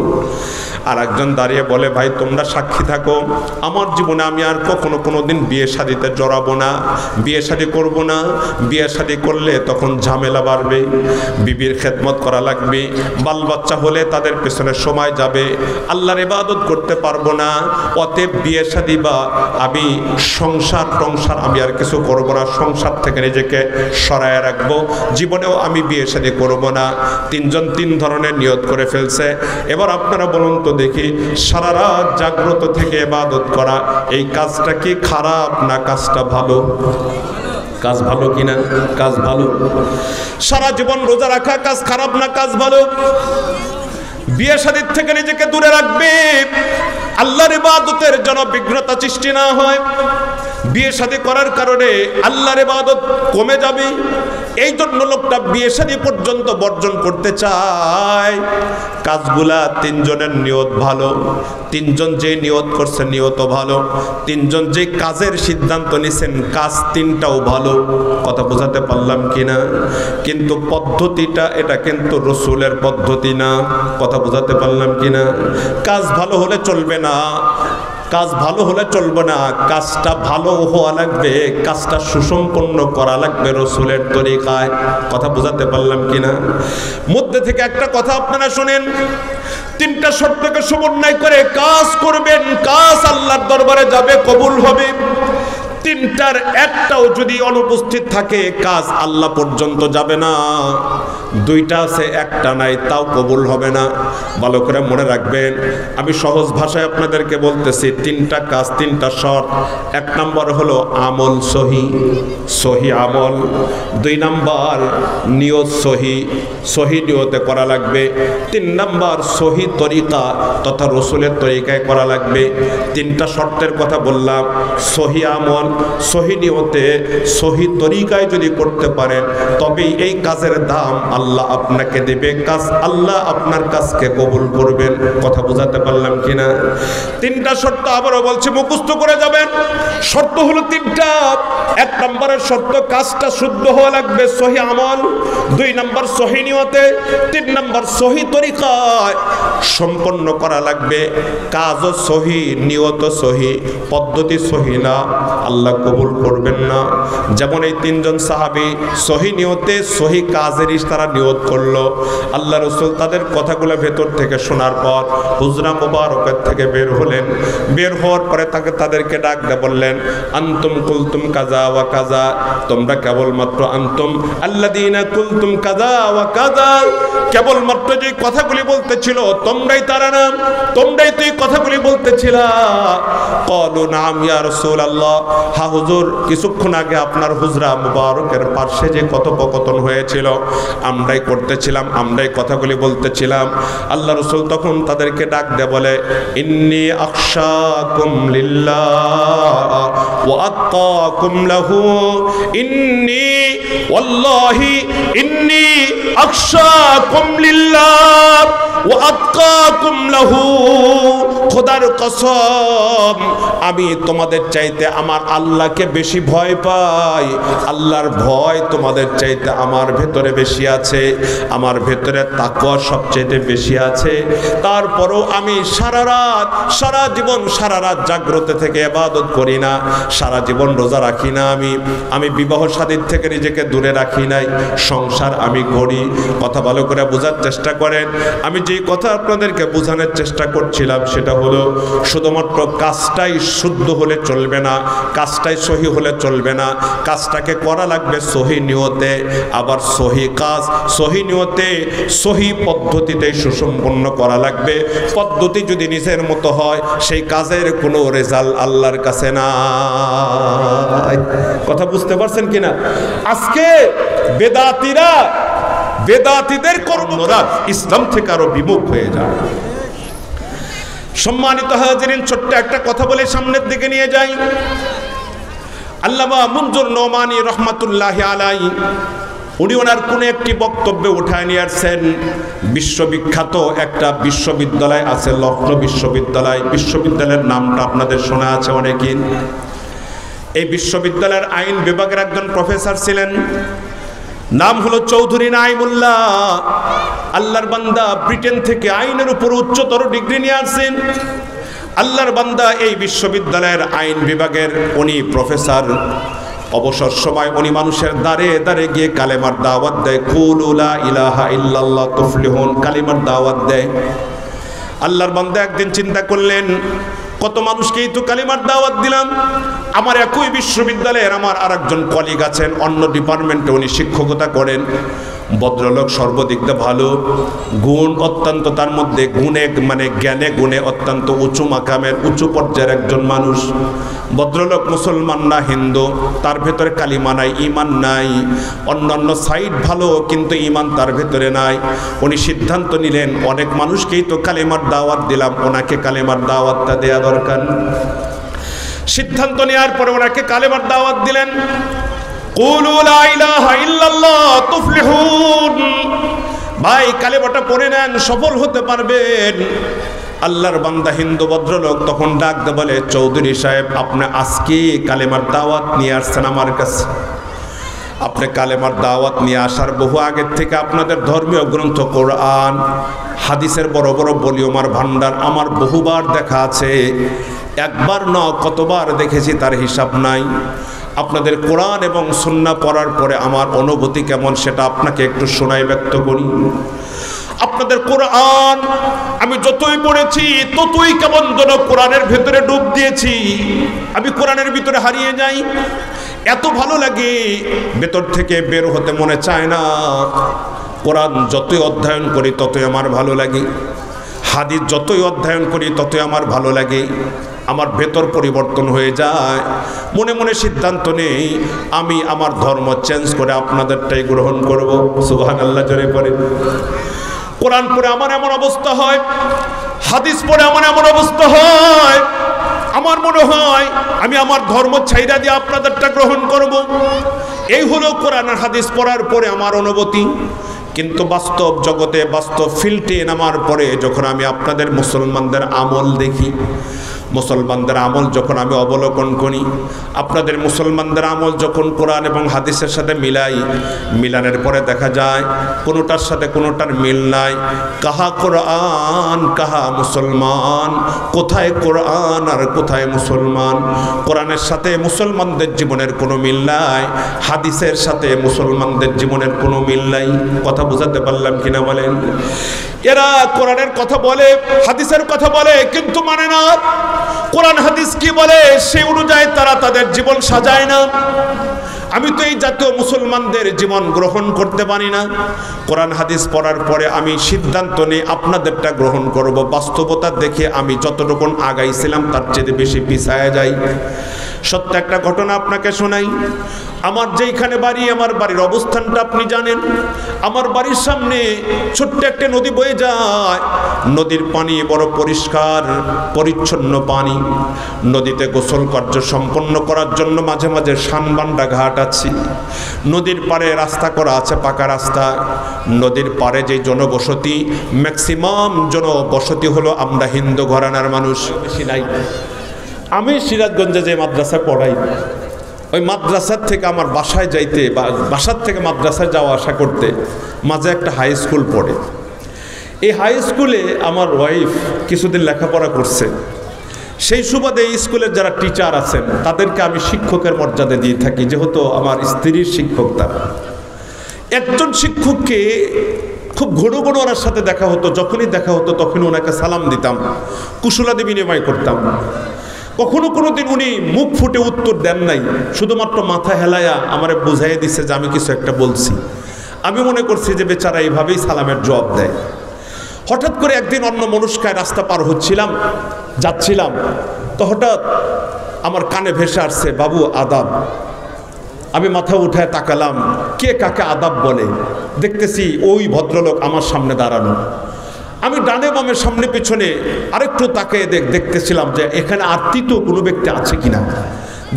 আর একজন দাঁড়িয়ে বলে, ভাই তোমরা সাক্ষী থাকো, আমার জীবনে আমি আর কখনো কোনোদিন বিয়ে শাদিতে জড়াবো না, বিয়ে শাদি করব না, বিয়ে শাদি করলে তখন ঝামেলা বাড়বে, বিবির খেদমত করা লাগবে, বাল বাচ্চা হলে তাদের পেছনে সময় যাবে, আল্লাহর ইবাদত করতে পারবো না, অতএব বিয়ে শাদি বা আমি সংসার আমি আর কিছু করব না, সংসার থেকে নিজেকে সরায় রাখবো, জীবনেও আমি বিয়ে শাদি করব না। তিনজন তিন ধরনের নিয়ত করে ফেলছে। এবার আপনারা বলুন তো দেখি, সারা রাত জাগ্রত থেকে ইবাদত করা, এই কাজটা কি খারাপ না কাজটা ভালো? কাজ ভালো কিনা? কাজ ভালো। সারা জীবন রোজা রাখা কাজ খারাপ না কাজ ভালো? বিয়ে শাদীর থেকে নিজেকে দূরে রাখবে, আল্লাহর ইবাদতের যেন বিঘ্নতা সৃষ্টি না হয়। বিয়ে শাদী করার কারণে আল্লাহর ইবাদত কমে যাবে, এই জন্য লোকটা বিয়ে শাদী পর্যন্ত বর্জন করতে চায়। কাজগুলা তিনজনের নিয়ত ভালো, তিনজন যে নিয়ত করছে নিয়ত ভালো, তিনজন যে কাজের সিদ্ধান্ত নিছেন কাজ তিনটাও ভালো। কথা বোঝাতে পারলাম কিনা? কিন্তু পদ্ধতিটা এটা কিন্তু রসুলের পদ্ধতি না। কথা বোঝাতে পারলাম কিনা? কাজ ভালো হলে চলবে না, কাজ ভালো হলে চলবে না, কাজটা ভালো হওয়া লাগবে, কাজটা সুসম্পন্ন করা লাগবে রসুলের তরিকায়। কথা বোঝাতে পারলাম কিনা? মধ্যে থেকে একটা কথা আপনারা শুনেন, তিনটা শর্তকে সমন্বয় করে কাজ করবেন, কাজ আল্লাহর দরবারে যাবে, কবুল হবে। তিনটার একটাও যদি অনুপস্থিত থাকে কাজ আল্লাহ পর্যন্ত যাবে না। দুইটা আছে একটা নাই, তাও কবুল হবে না। ভালো করে মনে রাখবেন, আমি সহজ ভাষায় আপনাদেরকে বলতেছি, তিনটা কাজ, তিনটা শর্ত। এক নম্বর হলো আমল সহি, সহি আমল। দুই নম্বর নিয়ত সহি, সহি নিয়তে করা লাগবে। তিন নম্বর সহি তরিকা তথা রসুলের তরিকায় করা লাগবে। তিনটা শর্তের কথা বললাম, সহি আমল, সহি নিয়তে, সহি তরিকায় যদি করতে পারেন তবেই এই কাজের দাম আল্লাহ আপনাকে দেবে, কাজ আল্লাহ আপনার কাজকে কবুল করবেন। কথা বোঝাতে পারলাম কিনা? তিনটা শর্ত আবারও বলছি, মুখস্থ করে যাবেন। শর্ত হলো তিনটা। এক নম্বরের শর্ত, কাজটা শুদ্ধ হওয়া লাগবে, সহি আমল। দুই নম্বর সহি নিয়তে, তিন নম্বর সহি তরিকায় সম্পন্ন করা লাগবে। কাজও সহি, নিয়ত সহি, পদ্ধতি সহি না, আল্লাহ কবুল করবেন না। যেমন এই তিনজন সাহাবী সহি নিয়তে সহি কাজেরই তারা নিয়ত করলো। আল্লাহ রসুল তাদের কথাগুলো ভেতর থেকে শোনার পর হুজরা মুবারকের থেকে বের হলেন। বের হওয়ার পরে তাদেরকে ডাক দিয়ে বললেন, আনতুম কুলতুম কাজা ওয়া কাজা, তোমরা কেবলমাত্র আনতুম আল্লাযীনা কুলতুম কাজা ওয়া কাজা, কেবলমাত্র যে কথাগুলি বলতেছিল তোমরাই তারা না, তোমরাই তো এই কথাগুলি বলতেছিলা। ক্বালু নাম ইয়া রাসূলুল্লাহ, হ্যাঁ হুজুর, কিছুক্ষণ আগে আপনার হুজরা মুবারকের পাশে যে কথোপকথন হয়েছিল আমরাই করতেছিলাম, আমরাই কথাগুলি বলতেছিলাম। আল্লাহ রাসূল তখন তাদেরকে ডাক দিয়ে বলে, ইন্নী আখশাকুম লিল্লাহ ওয়া আত্তাকুম লাহু, ইন্নী ওয়াল্লাহি ইন্নী আখশাকুম লিল্লাহ ওয়া আত্তাকুম লাহু, খোদার কসম আমি তোমাদের চাইতে আমার আল্লাহকে বেশি ভয় পাই। আল্লাহর ভয় তোমাদের চাইতে আমার ভেতরে বেশি আছে, আমার ভেতরে তাকওয়া সবচেয়ে বেশি আছে। তারপরও আমি সারা রাত, সারা জীবন সারা রাত জাগ্রত থেকে ইবাদত করি না, সারা জীবন রোজা রাখি না, আমি বিবাহ শাদীর থেকে নিজেকে দূরে রাখি নাই, সংসার আমি করি। কথা ভালো করে বোঝার চেষ্টা করেন। আমি যে কথা আপনাদেরকে বোঝানোর চেষ্টা করছিলাম সেটা হলো, শুধুমাত্র কাজটাই শুদ্ধ হলে চলবে না, কাজটাই সহি হলে চলবে না, কাজটাকে করা লাগবে সহি নিয়তে। আবার সহি কাজ সহি নিয়তে সহি পদ্ধতিতে সুসম্পন্ন করা লাগবে। পদ্ধতি যদি নিজের মতো হয় সেই কাজের কোনো রেজাল্ট আল্লাহর কাছে নাই। কথা বুঝতে পারছেন কিনা? আজকে বেদাতীরা, বেদাতীদের কর্মরা ইসলাম থেকে আরো বিমুখ হয়ে যায়। সম্মানিত হাজিরিন, ছোট্ট একটা কথা বলে সামনের দিকে নিয়ে যাই। আল্লামা মুনজুর নোমানী রহমাতুল্লাহি আলাইহি উনি ওনার কোনো একটি বক্তব্যে উঠায় নিয়ে আসছেন, বিশ্ববিখ্যাত একটা বিশ্ববিদ্যালয় আছে লখনৌ বিশ্ববিদ্যালয়। বিশ্ববিদ্যালয়ের নামটা আপনাদের শোনা আছে অনেকেই। এই বিশ্ববিদ্যালয়ের আইন বিভাগের একজন প্রফেসর ছিলেন, নাম হলো চৌধুরী নাইমুল্লাহ। আল্লাহর বান্দা ব্রিটেন থেকে আইনের উপর উচ্চতর ডিগ্রি নিয়ে আসেন। আল্লাহর বান্দা এই বিশ্ববিদ্যালয়ের আইন বিভাগের উনি প্রফেসর। অবসর সময় উনি মানুষের দ্বারে দ্বারে গিয়ে কালেমার দাওয়াত দেয়, কুলু লা ইলাহা ইল্লাল্লাহ তুফলিহুন, কালেমার দাওয়াত দেয়। আল্লাহর বান্দা একদিন চিন্তা করলেন, কত মানুষকেই তো কালিমার দাওয়াত দিলাম, আমার একই বিশ্ববিদ্যালয়ের আমার আরেকজন কলিগ আছেন, অন্য ডিপার্টমেন্টে উনি শিক্ষকতা করেন, ভদ্রলোক, সর্বদিক দিয়ে ভালো, গুণ অত্যন্ত, তার মধ্যে গুণে মানে জ্ঞানে গুণে অত্যন্ত উঁচু মাকামের উঁচু পর্যায়ের একজন মানুষ। ভদ্রলোক মুসলমান না হিন্দু, তার ভেতরে কালিমা নাই, ঈমান নাই, অন্যান্য সাইড ভালো কিন্তু ঈমান তার ভেতরে নাই। উনি সিদ্ধান্ত নিলেন অনেক মানুষকেই তো কালেমার দাওয়াত দিলাম, ওনাকে কালেমার দাওয়াতটা দেয়া দরকার। সিদ্ধান্ত নেওয়ার পরে ওনাকে কালেমার দাওয়াত দিলেন। কুলু লা ইলাহা ইল্লাল্লাহ তুফলিহুন, ভাই কালেমাটা পড়ে নেন, সফল হতে পারবেন। আল্লাহর বান্দা হিন্দু ভদ্রলোক তখন ডাক দিয়ে বলে, চৌধুরী সাহেব আপনি আজকে কালেমার দাওয়াত নিয়ে আসছেন আমার কাছে। আপনি কালেমার দাওয়াত নিয়ে আসার বহু আগের থেকে আপনাদের ধর্মীয় গ্রন্থ কোরআন হাদিসের বড় বড় ভলিউমার ভান্ডার আমার বহুবার দেখা আছে, একবার না কতবার দেখেছি তার হিসাব নাই। আপনাদের কোরআন এবং সুন্নাহ পড়ার পরে আমার অনুভূতি কেমন সেটা আপনাকে একটু শোনাই ব্যক্ত করি। আপনাদের কোরআন আমি যতই পড়েছি ততই কেমন যেন কোরআনের ভেতরে ডুব দিয়েছি, আমি কোরআনের ভিতরে হারিয়ে যাই, এত ভালো লাগে ভেতর থেকে বের হতে মনে চায় না। কোরআন যতই অধ্যয়ন করি ততই আমার ভালো লাগে, হাদিস যতই অধ্যয়ন করি ততই আমার ভালো লাগে, আমার ভেতর পরিবর্তন হয়ে যায়। মনে মনে সিদ্ধান্ত নেই আমি আমার ধর্ম চেঞ্জ করে আপনাদেরটাই গ্রহণ করব। সুবহানাল্লাহ জোরে পড়ে। কোরআন পড়ে আমার এমন অবস্থা হয়, হাদিস পড়ে আমার এমন অবস্থা হয়, আমার মনে হয় আমি আমার ধর্ম ছাইরা দিয়ে আপনাদেরটা গ্রহণ করব। এই হলো কোরআন আর হাদিস পড়ার পরে আমার অনুভূতি। কিন্তু বাস্তব জগতে বাস্তব ফিল্ডে নামার পরে যখন আমি আপনাদের মুসলমানদের আমল দেখি, মুসলমানদের আমল যখন আমি অবলোকন করি, আপনাদের মুসলমানদের আমল যখন কোরআন এবং হাদিসের সাথে মিলাই, মিলানের পরে দেখা যায় কোনোটার সাথে কোনোটার মিল নাই। কাহা কোরআন কাহা মুসলমান, কোথায় কোরআন আর কোথায় মুসলমান। কোরআনের সাথে মুসলমানদের জীবনের কোনো মিল নাই, হাদিসের সাথে মুসলমানদের জীবনের কোনো মিল নাই। কথা বুঝাতে পারলাম কিনা বলেন? এরা কোরআনের কথা বলে, হাদিসের কথা বলে, কিন্তু মানে না কোরআন হাদিস কি বলে সেই অনুযায়ী তারা তাদের জীবন সাজায় না। আমি তো এই জাতীয় মুসলমানদের জীবন গ্রহণ করতে পারি না। কোরআন হাদিস পড়ার পরে আমি সিদ্ধান্ত নিই আপনাদেরটা গ্রহণ করব। বাস্তবতা দেখে আমি যতটুকু আগাইছিলাম তার চেয়ে বেশি পিছায়া যাই। সত্য একটা ঘটনা আপনাকে শোনাই। আমার যেইখানে বাড়ি, আমার বাড়ির অবস্থানটা আপনি জানেন। আমার বাড়ির সামনে ছোট্ট একটা নদী বয়ে যায়। নদীর পানি বড় পরিষ্কার পরিচ্ছন্ন পানি। নদীতে গোসল কার্য সম্পন্ন করার জন্য মাঝে মাঝে শানবান্ডা ঘাট আছে। নদীর পাড়ে রাস্তা করা আছে, পাকা রাস্তা। নদীর পাড়ে যে জনবসতি, ম্যাক্সিমাম জনবসতি হলো আমরা হিন্দু ঘরানার মানুষ, বেশি নাই। আমি সিরাজগঞ্জে যে মাদ্রাসায় পড়াই, ওই মাদ্রাসার থেকে আমার বাসায় যাইতে বা বাসার থেকে মাদ্রাসায় যাওয়া আসা করতে মাঝে একটা হাই স্কুল পড়ে। এই হাই স্কুলে আমার ওয়াইফ কিছুদিন লেখাপড়া করছে। সেই সুবাদে এই স্কুলের যারা টিচার আছেন তাদেরকে আমি শিক্ষকের মর্যাদা দিয়ে থাকি, যেহেতু আমার স্ত্রীর শিক্ষক তারা। একজন শিক্ষককে খুব ঘন ঘন ওনার সাথে দেখা হতো, যখনই দেখা হতো তখনই ওনাকে সালাম দিতাম, কুশলাদি বিনিময় করতাম। কখনো কোনো দিন উনি মুখ ফুটে উত্তর দেন নাই, শুধুমাত্র মাথা হেলায়া আমারে বুঝাইয়ে দিচ্ছে যে আমি কিছু একটা বলছি। আমি মনে করছি যে বেচারা এইভাবেই সালামের জবাব দেয়। হঠাৎ করে একদিন অন্য মনস্কায় রাস্তা পার হচ্ছিলাম, যাচ্ছিলাম, তো হঠাৎ আমার কানে ভেসে আসছে, বাবু আদাব। আমি মাথা উঠায় তাকালাম, কে কাকে আদাব বলে। দেখতেছি ওই ভদ্রলোক আমার সামনে দাঁড়ানো। আমি ডানে বামের সামনে পিছনে আরেকটু তাকিয়ে দেখতেছিলাম যে এখানে আর তৃতীয় কোনো ব্যক্তি আছে কিনা।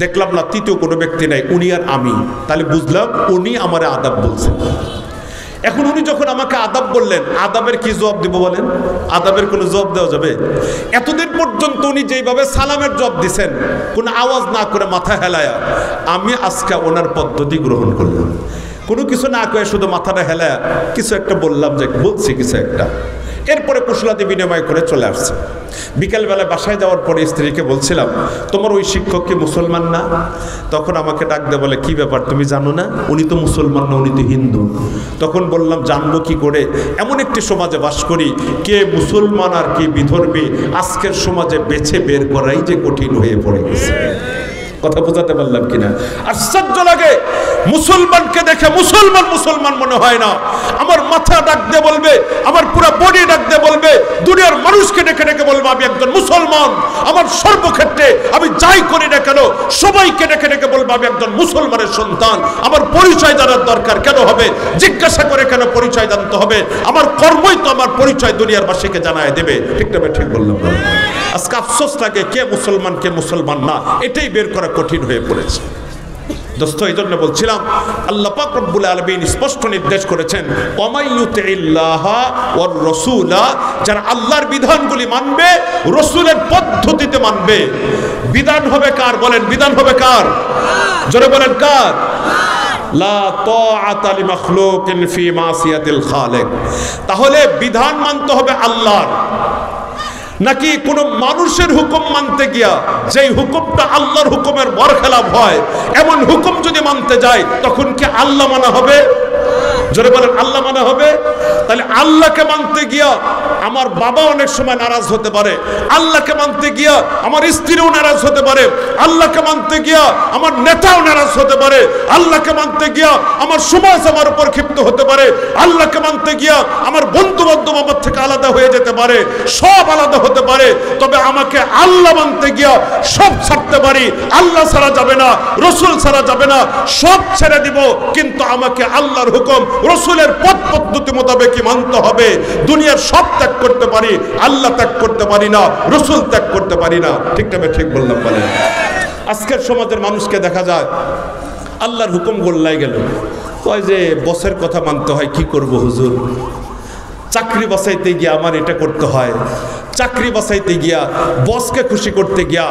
দেখলাম না, তৃতীয় কোনো ব্যক্তি নাই, উনি আর আমি। তাহলে বুঝলাম উনি আমারে আদাব বলছেন। এখন উনি যখন আমাকে আদাব বললেন, আদাবের কি জবাব দিব বলেন? আদাবের কোনো জবাব দেওয়া যাবে? এতদিন পর্যন্ত উনি যেইভাবে সালামের জবাব দিছেন, কোনো আওয়াজ না করে মাথা হেলায়া, আমি আজকে ওনার পদ্ধতি গ্রহণ করলাম। কোনো কিছু না করে শুধু মাথাটা হেলায়া কিছু একটা বললাম, যে বলছি কিছু একটা। এরপরে কুশলাদি বিনিময় করে চলে আসছে। বিকেলবেলা বাসায় যাওয়ার পরে স্ত্রীকে বলছিলাম, তোমার ওই শিক্ষক কি মুসলমান না? তখন আমাকে ডাক দিয়ে বলে, কি ব্যাপার তুমি জানো না? উনি তো মুসলমান না, উনি তো হিন্দু। তখন বললাম, জানবো কি করে? এমন একটি সমাজে বাস করি, কে মুসলমান আর কে বিধর্মী আজকের সমাজে বেছে বের করাই যে কঠিন হয়ে পড়ে গেছে। কথা বোঝাতে পারলাম কিনা? আশ্চর্য লাগে, মুসলমানকে দেখে মুসলমান মনে হয় না। আমার মাথা ডাক দিয়ে বলবে, আমার পুরো বডি ডাক দিয়ে বলবে, দুনিয়ার মানুষকে ডেকে ডেকে বলবো আমি একজন মুসলমান। আমার সর্বক্ষেত্রে আমি যাই করি না কেন সবাইকে ডেকে ডেকে বলবো আমি একজন মুসলমানের সন্তান। আমার পরিচয় জানার দরকার কেন হবে? জিজ্ঞাসা করে কেন পরিচয় জানতে হবে? আমার কর্মই তো আমার পরিচয় দুনিয়ার বাসীকে জানায় দেবে। ঠিক না? ঠিক বললাম। আজকে আফসোস লাগে কে মুসলমান কে মুসলমান না, এটাই বের করা কঠিন হয়ে পড়েছে। দোস্ত, এই জন্য বলছিলাম আল্লাহ পাক রব্বুল আলামিন স্পষ্ট নির্দেশ করেছেন, ওয়ামাইয়ুতিল্লাহা ওয়ার রাসূলা, যারা আল্লাহর বিধানগুলি মানবে, রাসূলের পদ্ধতিতে মানবে। বিধান হবে কার? বলেন, বিধান হবে কার? জোরে বলেন, কার? লা তাআতা লিমাখলুকিন ফি মাসিয়াতিল খালিক। তাহলে বিধান মানতে হবে আল্লাহর, নাকি কোন মানুষের হুকুম মানতে গিয়া যেই হুকুমটা আল্লাহর হুকুমের বরখেলাফ হয় এমন হুকুম যদি মানতে যায় তখন কি আল্লাহ মানা হবে? জোরে বলেন, আল্লাহ মানা হবে? তাহলে আল্লাহকে মানতে গিয়া আমার বাবা অনেক সময় নারাজ হতে পারে, আল্লাহকে মানতে গিয়া আমার স্ত্রীও নারাজ হতে পারে, আল্লাহকে মানতে গিয়া আমার নেতাও নারাজ হতে পারে, আল্লাহকে মানতে গিয়া আমার সমাজ আমার উপর ক্ষিপ্ত হতে পারে, আল্লাহকে মানতে গিয়া আমার বন্ধু বান্ধব আমার থেকে আলাদা হয়ে যেতে পারে, সব আলাদা হতে পারে। তবে আমাকে আল্লাহ মানতে গিয়া সব ছাড়তে পারি। আল্লাহ ছাড়া যাবে না, রসুল ছাড়া যাবে না, সব ছেড়ে দিব, কিন্তু আমাকে আল্লাহর হুকুম রসুলের পথ পদ্ধতি মোতাবেকই মানতে হবে। দুনিয়ার সব ত্যাগ করতে পারি, আল্লাহ ত্যাগ করতে পারি না, রসুল ত্যাগ করতে পারি না। ঠিক না? ঠিক বললাম। বলে আজকের সমাজের মানুষকে দেখা যায় আল্লাহর হুকুম গোল্লাই গেল, ওই যে বসের কথা মানতে হয়, কি করব হুজুর? চাকরি বাঁচাইতে গিয়া আমার এটা করতে হয়, চাকরি বাঁচাইতে গিয়া বসকে খুশি করতে গিয়া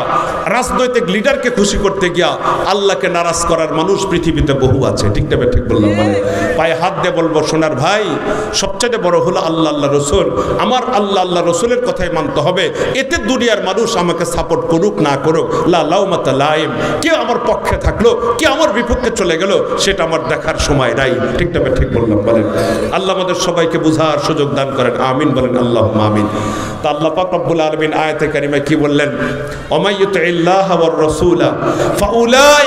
রাজনৈতিক লিডারকে খুশি করতে গিয়া আল্লাহকে নারাজ করার মানুষ পৃথিবীতে বহু আছে। ঠিক না? ঠিক বললাম। মানে পায়ে হাত দিয়ে বলবো, সোনার ভাই, সবচেয়ে বড় হলো আল্লাহ আল্লাহ রসুল। আমার আল্লাহ আল্লাহ রসুলের কথাই মানতে হবে। এতে দুনিয়ার মানুষ আমাকে সাপোর্ট করুক না করুক, লা লাউমাতা লাইম, কেউ আমার পক্ষে থাকলো কে আমার বিপক্ষে চলে গেল সেটা আমার দেখার সময় নাই। ঠিক না? ঠিক বললাম। বলেন আল্লাহ আমাদের সবাইকে বুঝার সুযোগ দান করেন, আমিন বলেন, আল্লাহুম্মা আমিন। তা আল্লাহ পাক রব্বুল আলামিন আয়াতে কারিমায় কি বললেন? ওমাইয়ুতিল্লাহ ওয়ার রাসূলা ফাউলাই